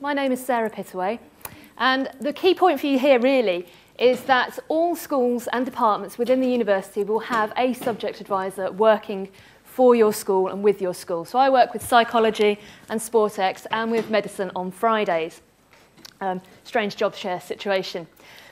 My name is Sarah Pittaway, and the key point for you here really is that all schools and departments within the university will have a subject advisor working for your school and with your school. So I work with psychology and SportX and with medicine on Fridays. Strange job share situation.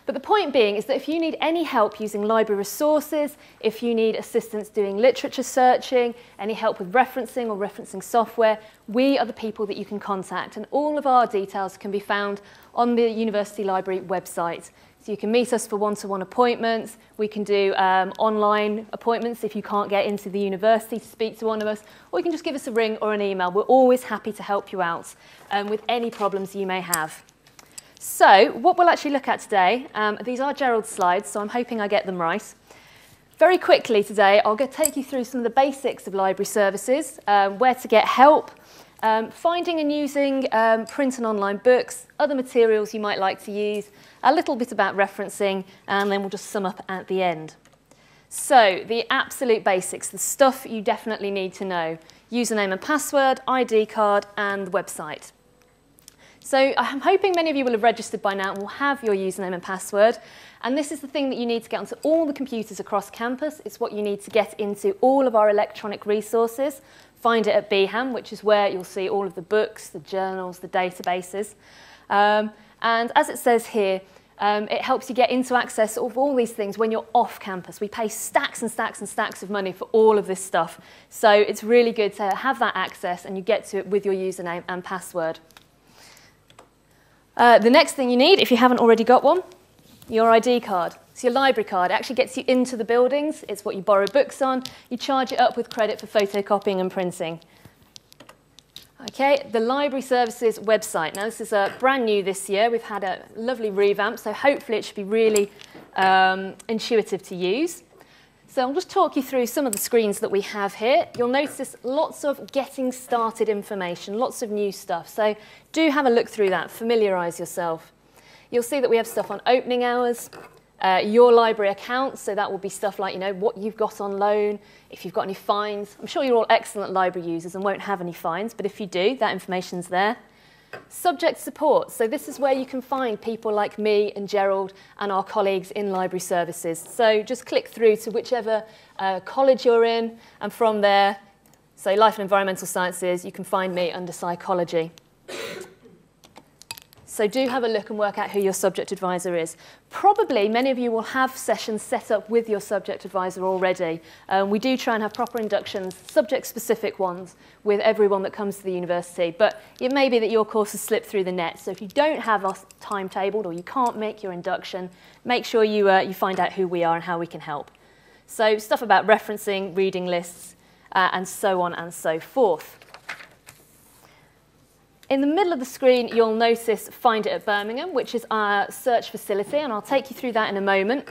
But the point being is that if you need any help using library resources, if you need assistance doing literature searching, any help with referencing or referencing software, we are the people that you can contact. And all of our details can be found on the University Library website. So you can meet us for one-to-one appointments. We can do online appointments if you can't get into the university to speak to one of us, or you can just give us a ring or an email. We're always happy to help you out with any problems you may have. So what we'll actually look at today, these are Gerald's slides, so I'm hoping I get them right. Very quickly today, I'll take you through some of the basics of library services, where to get help, finding and using print and online books, other materials you might like to use, a little bit about referencing, and then we'll just sum up at the end. So the absolute basics, the stuff you definitely need to know: username and password, ID card, and the website. So I'm hoping many of you will have registered by now and will have your username and password. And this is the thing that you need to get onto all the computers across campus. It's what you need to get into all of our electronic resources. Find it at BHAM, which is where you'll see all of the books, the journals, the databases. And as it says here, it helps you get into access of all these things when you're off campus. We pay stacks and stacks and stacks of money for all of this stuff. So it's really good to have that access and you get to it with your username and password. The next thing you need, if you haven't already got one, your ID card. It's your library card. It actually gets you into the buildings. It's what you borrow books on. You charge it up with credit for photocopying and printing. Okay, the library services website. Now this is brand new this year. We've had a lovely revamp, so hopefully it should be really intuitive to use. So I'll just talk you through some of the screens that we have here. You'll notice lots of getting started information, lots of new stuff. So do have a look through that, familiarise yourself. You'll see that we have stuff on opening hours, your library account, so that will be stuff like, you know, what you've got on loan, if you've got any fines. I'm sure you're all excellent library users and won't have any fines, but if you do, that information's there. Subject support. So this is where you can find people like me and Gerald and our colleagues in library services. So just click through to whichever college you're in, and from there, so life and environmental sciences, you can find me under psychology. So do have a look and work out who your subject advisor is. Probably many of you will have sessions set up with your subject advisor already. We do try and have proper inductions, subject-specific ones, with everyone that comes to the university. But it may be that your course has slipped through the net. So if you don't have us timetabled or you can't make your induction, make sure you find out who we are and how we can help. So stuff about referencing, reading lists, and so on and so forth. In the middle of the screen, you'll notice Find It at Birmingham, which is our search facility, and I'll take you through that in a moment.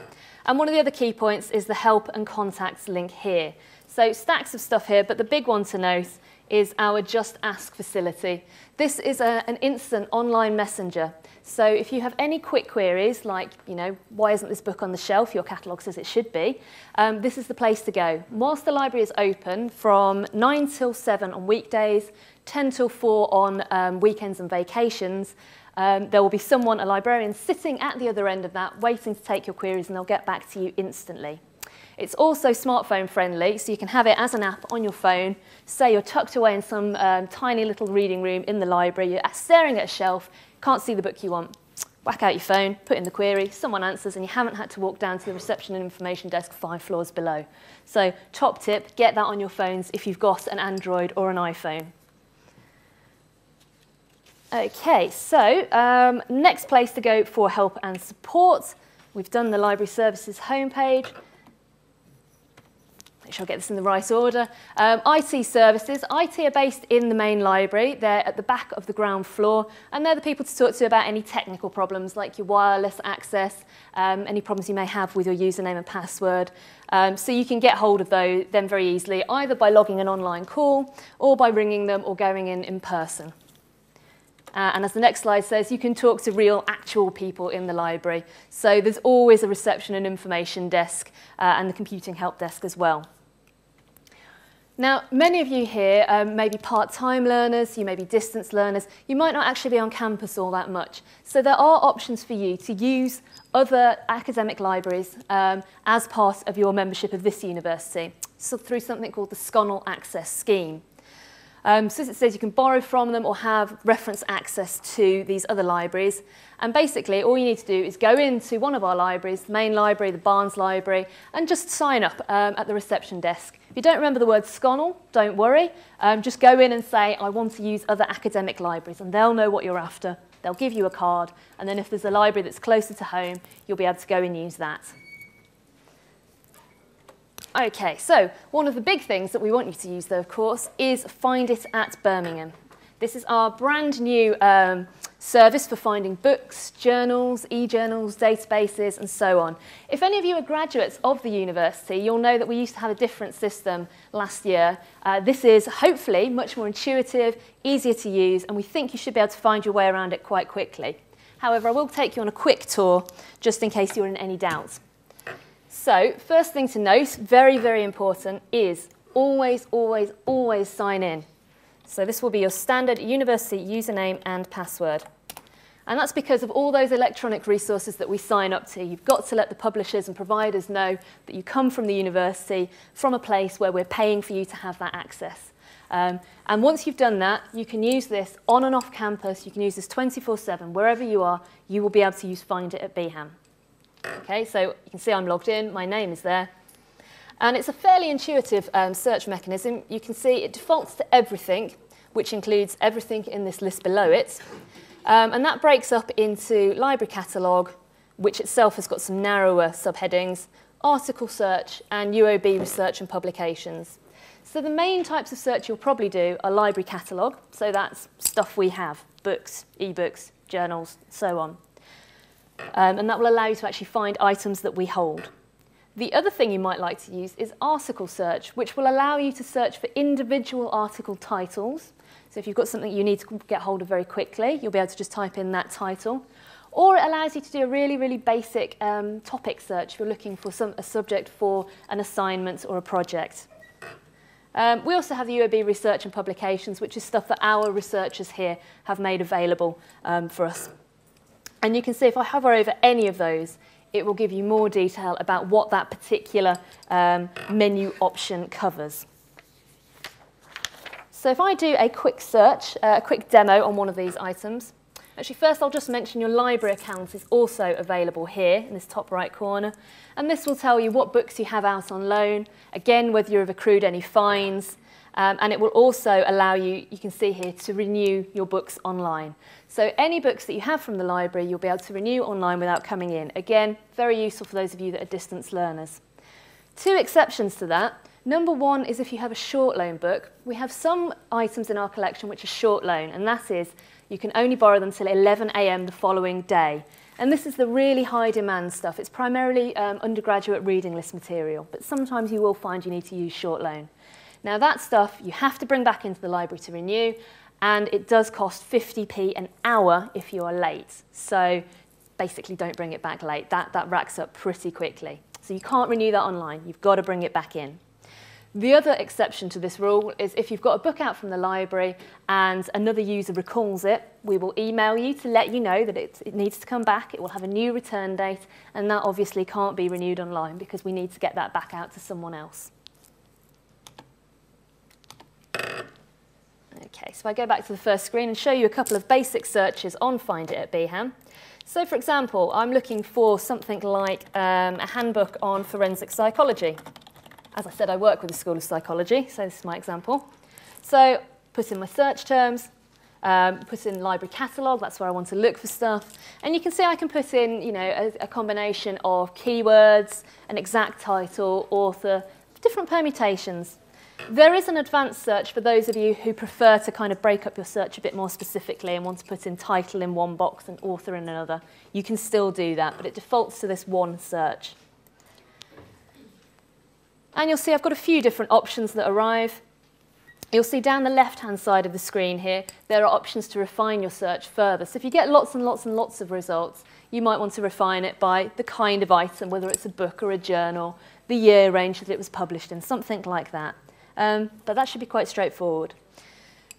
And one of the other key points is the Help and Contacts link here. So stacks of stuff here, but the big one to note is our Just Ask facility. This is an instant online messenger. So if you have any quick queries, like, you know, why isn't this book on the shelf? Your catalogue says it should be. This is the place to go. Whilst the library is open from 9 till 7 on weekdays, 10 till 4 on weekends and vacations, there will be someone, a librarian, sitting at the other end of that, waiting to take your queries, and they'll get back to you instantly. It's also smartphone friendly, so you can have it as an app on your phone. Say you're tucked away in some tiny little reading room in the library, you're staring at a shelf, can't see the book you want. Whack out your phone, put in the query, someone answers, and you haven't had to walk down to the reception and information desk 5 floors below. So top tip, get that on your phones if you've got an Android or an iPhone. Okay, so next place to go for help and support. We've done the library services homepage. Make sure I get this in the right order. IT services. IT are based in the main library. They're at the back of the ground floor, and they're the people to talk to about any technical problems like your wireless access, any problems you may have with your username and password. So you can get hold of them very easily, either by logging an online call or by ringing them or going in person. And as the next slide says, you can talk to real, actual people in the library. So there's always a reception and information desk and the computing help desk as well. Now, many of you here may be part-time learners, you may be distance learners, you might not actually be on campus all that much. So there are options for you to use other academic libraries as part of your membership of this university, so through something called the Sconnell Access Scheme. So as it says, you can borrow from them or have reference access to these other libraries. And basically, all you need to do is go into one of our libraries, the main library, the Barnes Library, and just sign up at the reception desk. If you don't remember the word Sconnell, don't worry. Just go in and say, I want to use other academic libraries, and they'll know what you're after. They'll give you a card, and then if there's a library that's closer to home, you'll be able to go and use that. Okay, so one of the big things that we want you to use, though, of course, is Find It at Birmingham. This is our brand new service for finding books, journals, e-journals, databases, and so on. If any of you are graduates of the university, you'll know that we used to have a different system last year. This is hopefully much more intuitive, easier to use, and we think you should be able to find your way around it quite quickly. However, I will take you on a quick tour, just in case you're in any doubt. So, first thing to note, very, very important, is always, always, always sign in. So this will be your standard university username and password. And that's because of all those electronic resources that we sign up to. You've got to let the publishers and providers know that you come from the university, from a place where we're paying for you to have that access. And once you've done that, you can use this on and off campus. You can use this 24/7. Wherever you are, you will be able to use Find It at BHAM. Okay, so you can see I'm logged in, my name is there. And it's a fairly intuitive search mechanism. You can see it defaults to everything, which includes everything in this list below it. And that breaks up into library catalogue, which itself has got some narrower subheadings, article search, and UOB research and publications. So the main types of search you'll probably do are library catalogue, so that's stuff we have, books, e-books, journals, so on. And that will allow you to actually find items that we hold. The other thing you might like to use is article search, which will allow you to search for individual article titles. So if you've got something you need to get hold of very quickly, you'll be able to just type in that title. Or it allows you to do a really, really basic topic search if you're looking for a subject for an assignment or a project. We also have the UOB research and publications, which is stuff that our researchers here have made available for us. And you can see if I hover over any of those, it will give you more detail about what that particular menu option covers. So if I do a quick search, a quick demo on one of these items, actually first I'll just mention your library account is also available here in this top right corner. And this will tell you what books you have out on loan, again whether you've accrued any fines, and it will also allow you, you can see here, to renew your books online. So any books that you have from the library, you'll be able to renew online without coming in. Again, very useful for those of you that are distance learners. Two exceptions to that. Number one is if you have a short loan book. We have some items in our collection which are short loan, and that is you can only borrow them till 11 AM the following day. And this is the really high demand stuff. It's primarily undergraduate reading list material, but sometimes you will find you need to use short loan. Now that stuff you have to bring back into the library to renew, and it does cost 50p an hour if you are late. So basically don't bring it back late. That racks up pretty quickly. So you can't renew that online. You've got to bring it back in. The other exception to this rule is if you've got a book out from the library and another user recalls it, we will email you to let you know that it needs to come back. It will have a new return date, and that obviously can't be renewed online because we need to get that back out to someone else. Okay, so I go back to the first screen and show you a couple of basic searches on Find It at BHAM. So for example, I'm looking for something like a handbook on forensic psychology. As I said, I work with the School of Psychology, so this is my example. So put in my search terms, put in library catalogue, that's where I want to look for stuff. And you can see I can put in, you know, a combination of keywords, an exact title, author, different permutations. There is an advanced search for those of you who prefer to kind of break up your search a bit more specifically and want to put in title in one box and author in another. You can still do that, but it defaults to this one search. And you'll see I've got a few different options that arrive. You'll see down the left-hand side of the screen here, there are options to refine your search further. So if you get lots and lots and lots of results, you might want to refine it by the kind of item, whether it's a book or a journal, the year range that it was published in, something like that. but that should be quite straightforward.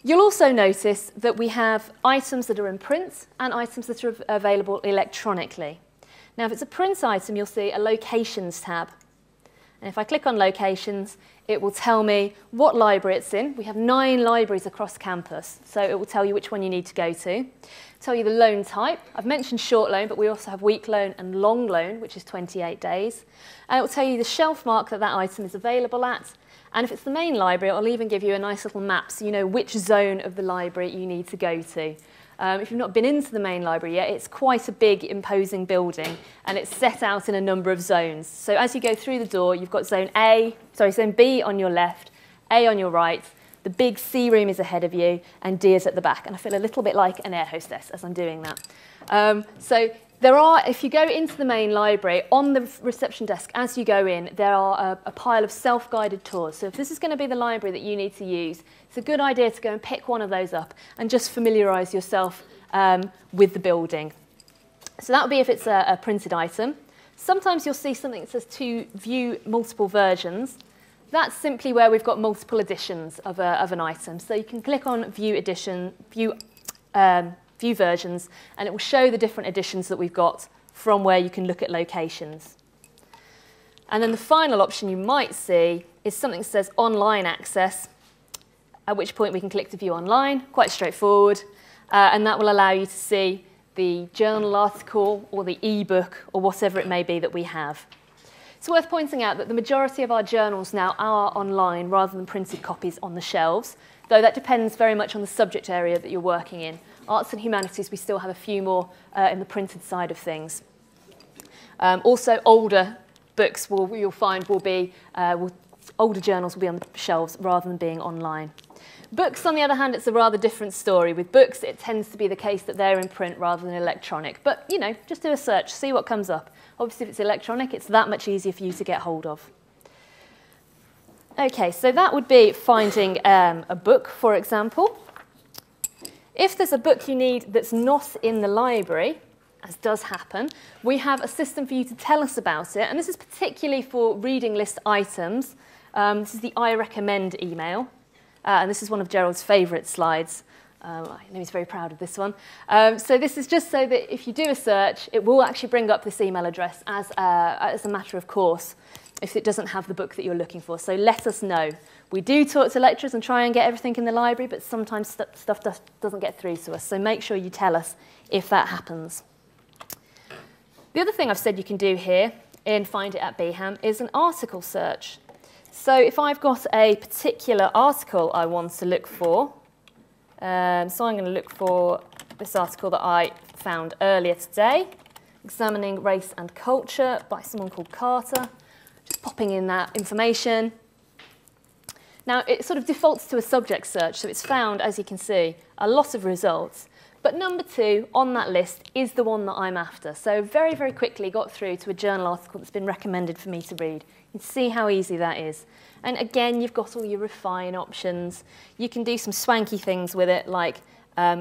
You'll also notice that we have items that are in print and items that are available electronically. Now, if it's a print item, you'll see a Locations tab. And if I click on Locations, it will tell me what library it's in. We have 9 libraries across campus, so it will tell you which one you need to go to. Tell you the loan type. I've mentioned short loan, but we also have week loan and long loan, which is 28 days. And it will tell you the shelf mark that that item is available at. And if it's the main library, it'll even give you a nice little map so you know which zone of the library you need to go to. If you've not been into the main library yet, it's quite a big, imposing building, and it's set out in a number of zones. So as you go through the door, you've got zone B on your left, A on your right, the big C room is ahead of you, and D is at the back. And I feel a little bit like an air hostess as I'm doing that. So if you go into the main library, on the reception desk as you go in, there are a pile of self-guided tours. So if this is going to be the library that you need to use, it's a good idea to go and pick one of those up and just familiarise yourself with the building. So that would be if it's a printed item. Sometimes you'll see something that says to view multiple versions. That's simply where we've got multiple editions of an item. So you can click on view versions, and it will show the different editions that we've got from where you can look at locations. And then the final option you might see is something that says online access, at which point we can click to view online, quite straightforward, and that will allow you to see the journal article or the e-book or whatever it may be that we have. It's worth pointing out that the majority of our journals now are online rather than printed copies on the shelves, though that depends very much on the subject area that you're working in. Arts and humanities, we still have a few more in the printed side of things. Also, older books you'll find older journals will be on the shelves rather than being online. Books, on the other hand, it's a rather different story. With books, it tends to be the case that they're in print rather than electronic. But, you know, just do a search, see what comes up. Obviously, if it's electronic, it's that much easier for you to get hold of. OK, so that would be finding a book, for example. If there's a book you need that's not in the library, as does happen, we have a system for you to tell us about it. And this is particularly for reading list items. This is the I recommend email. And this is one of Gerald's favourite slides. I know he's very proud of this one. So this is just so that if you do a search, it will actually bring up this email address as a matter of course if it doesn't have the book that you're looking for. So let us know. We do talk to lecturers and try and get everything in the library, but sometimes stuff doesn't get through to us. So make sure you tell us if that happens. The other thing I've said you can do here in Find It at BHAM is an article search. So if I've got a particular article I want to look for, so I'm going to look for this article that I found earlier today, Examining Race and Culture by someone called Carter. Just popping in that information. Now, it sort of defaults to a subject search, so it's found, as you can see, a lot of results. But number 2 on that list is the one that I'm after. So very, very quickly got through to a journal article that's been recommended for me to read. You can see how easy that is. And again, you've got all your refine options. You can do some swanky things with it, like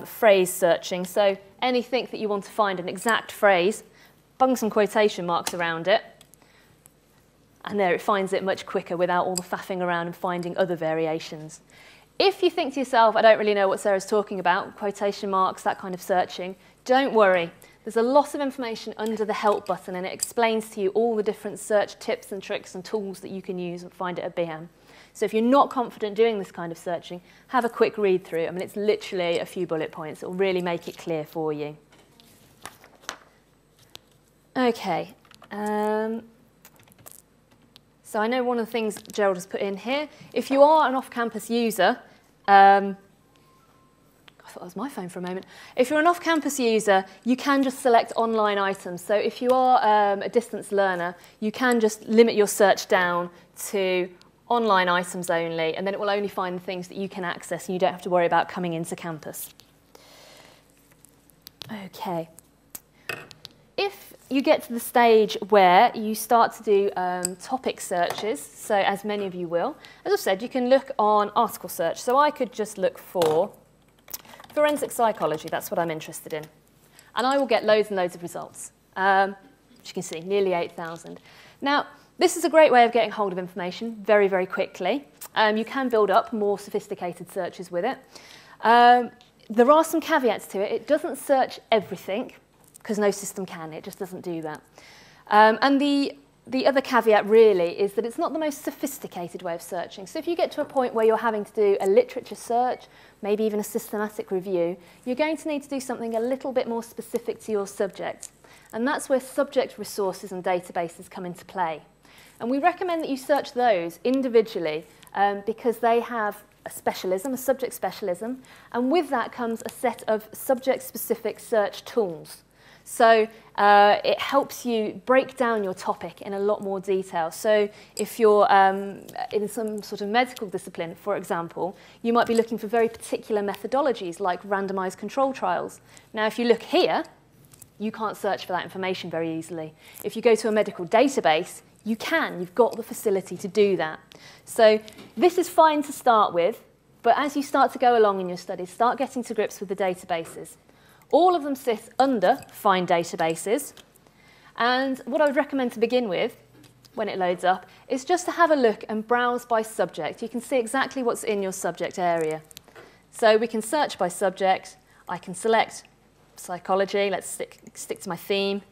phrase searching. So anything that you want to find an exact phrase, bung some quotation marks around it. And there, it finds it much quicker without all the faffing around and finding other variations. If you think to yourself, I don't really know what Sarah's talking about, quotation marks, that kind of searching, don't worry. There's a lot of information under the help button, and it explains to you all the different search tips and tricks and tools that you can use and Find It at BHAM. So if you're not confident doing this kind of searching, have a quick read through. I mean, it's literally a few bullet points. It'll really make it clear for you. OK. So I know one of the things Gerald has put in here, if you are an off-campus user, I thought that was my phone for a moment. If you're an off-campus user, you can just select online items. So if you are a distance learner, you can just limit your search down to online items only, and then it will only find things that you can access and you don't have to worry about coming into campus. OK. If you get to the stage where you start to do topic searches, so as many of you will, as I've said, you can look on article search. So I could just look for forensic psychology. That's what I'm interested in. And I will get loads and loads of results. As you can see, nearly 8,000. Now, This is a great way of getting hold of information very, very quickly. You can build up more sophisticated searches with it. There are some caveats to it. It doesn't search everything, because no system can. It just doesn't do that. And the other caveat really is that it's not the most sophisticated way of searching. So if you get to a point where you're having to do a literature search, maybe even a systematic review, you're going to need to do something a little bit more specific to your subject. And that's where subject resources and databases come into play. And we recommend that you search those individually because they have a specialism, a subject specialism, and with that comes a set of subject-specific search tools. So it helps you break down your topic in a lot more detail. So if you're in some sort of medical discipline, for example, you might be looking for very particular methodologies like randomized control trials. Now, if you look here, you can't search for that information very easily. If you go to a medical database, you can. You've got the facility to do that. So this is fine to start with, but as you start to go along in your studies, start getting to grips with the databases. All of them sit under Find Databases. And what I would recommend to begin with, when it loads up, is just to have a look and browse by subject. You can see exactly what's in your subject area. So we can search by subject. I can select psychology. Let's stick to my theme.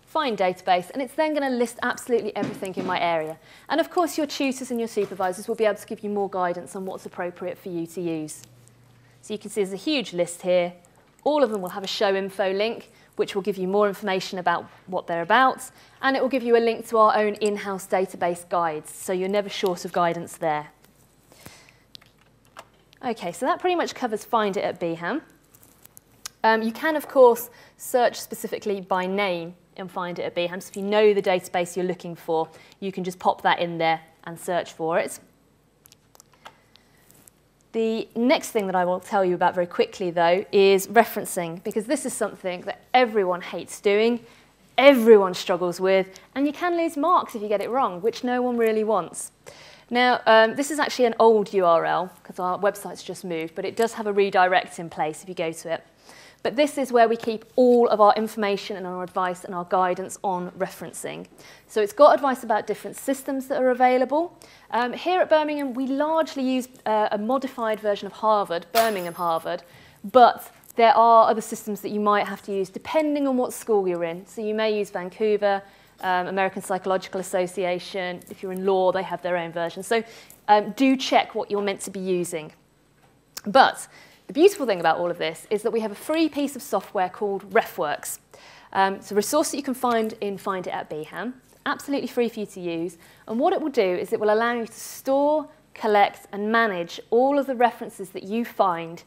Find database, and it's then going to list absolutely everything in my area. And of course, your tutors and your supervisors will be able to give you more guidance on what's appropriate for you to use. So you can see there's a huge list here. All of them will have a show info link, which will give you more information about what they're about, and it will give you a link to our own in-house database guides, so you're never short of guidance there. Okay, so that pretty much covers Find It at BHAM. You can, of course, search specifically by name and Find It at BHAM. So if you know the database you're looking for, you can just pop that in there and search for it. The next thing that I will tell you about very quickly, though, is referencing, because this is something that everyone hates doing, everyone struggles with, and you can lose marks if you get it wrong, which no one really wants. Now, this is actually an old URL, because our website's just moved, but it does have a redirect in place if you go to it. But this is where we keep all of our information and our advice and our guidance on referencing. So it's got advice about different systems that are available. Here at Birmingham, we largely use a modified version of Harvard, Birmingham Harvard, but there are other systems that you might have to use depending on what school you're in. So you may use Vancouver, American Psychological Association. If you're in law, they have their own version. So do check what you're meant to be using. But the beautiful thing about all of this is that we have a free piece of software called RefWorks. It's a resource that you can find in Find It at BHAM, absolutely free for you to use. And what it will do is it will allow you to store, collect, and manage all of the references that you find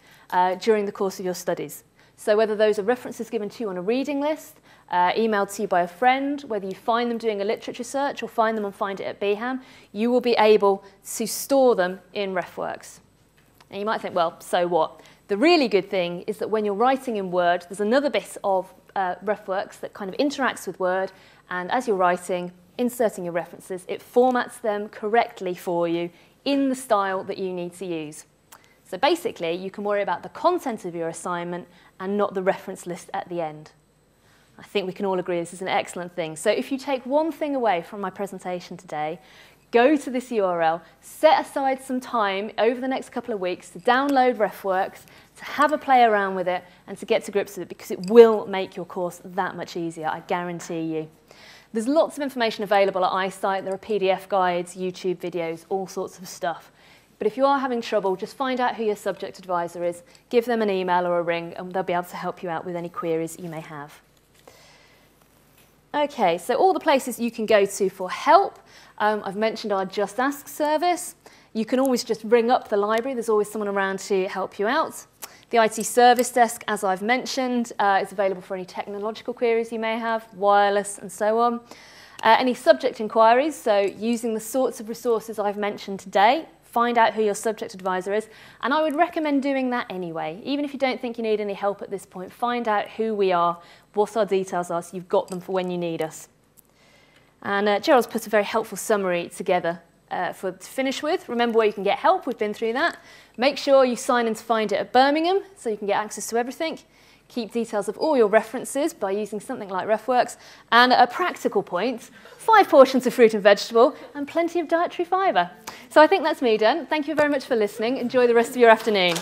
during the course of your studies. So whether those are references given to you on a reading list, emailed to you by a friend, whether you find them doing a literature search or find them on Find It at BHAM, you will be able to store them in RefWorks. And you might think, well, so what? The really good thing is that when you're writing in Word, there's another bit of RefWorks that kind of interacts with Word, and as you're writing, inserting your references, it formats them correctly for you in the style that you need to use. So basically, you can worry about the content of your assignment and not the reference list at the end. I think we can all agree this is an excellent thing. So if you take one thing away from my presentation today, go to this URL, set aside some time over the next couple of weeks to download RefWorks, to have a play around with it, and to get to grips with it, because it will make your course that much easier, I guarantee you. There's lots of information available at iSight. There are PDF guides, YouTube videos, all sorts of stuff. But if you are having trouble, just find out who your subject advisor is, give them an email or a ring, and they'll be able to help you out with any queries you may have. Okay, so all the places you can go to for help. I've mentioned our Just Ask service. You can always just ring up the library. There's always someone around to help you out. The IT service desk, as I've mentioned, is available for any technological queries you may have, wireless and so on. Any subject inquiries, so using the sorts of resources I've mentioned today, find out who your subject advisor is, and I would recommend doing that anyway. Even if you don't think you need any help at this point, find out who we are, what our details are, so you've got them for when you need us. And Gerald's put a very helpful summary together to finish with. Remember where you can get help, we've been through that. Make sure you sign in to Find It at Birmingham so you can get access to everything. keep details of all your references by using something like RefWorks, and a practical point, 5 portions of fruit and vegetable, and plenty of dietary fibre. So I think that's me done. Thank you very much for listening. Enjoy the rest of your afternoon.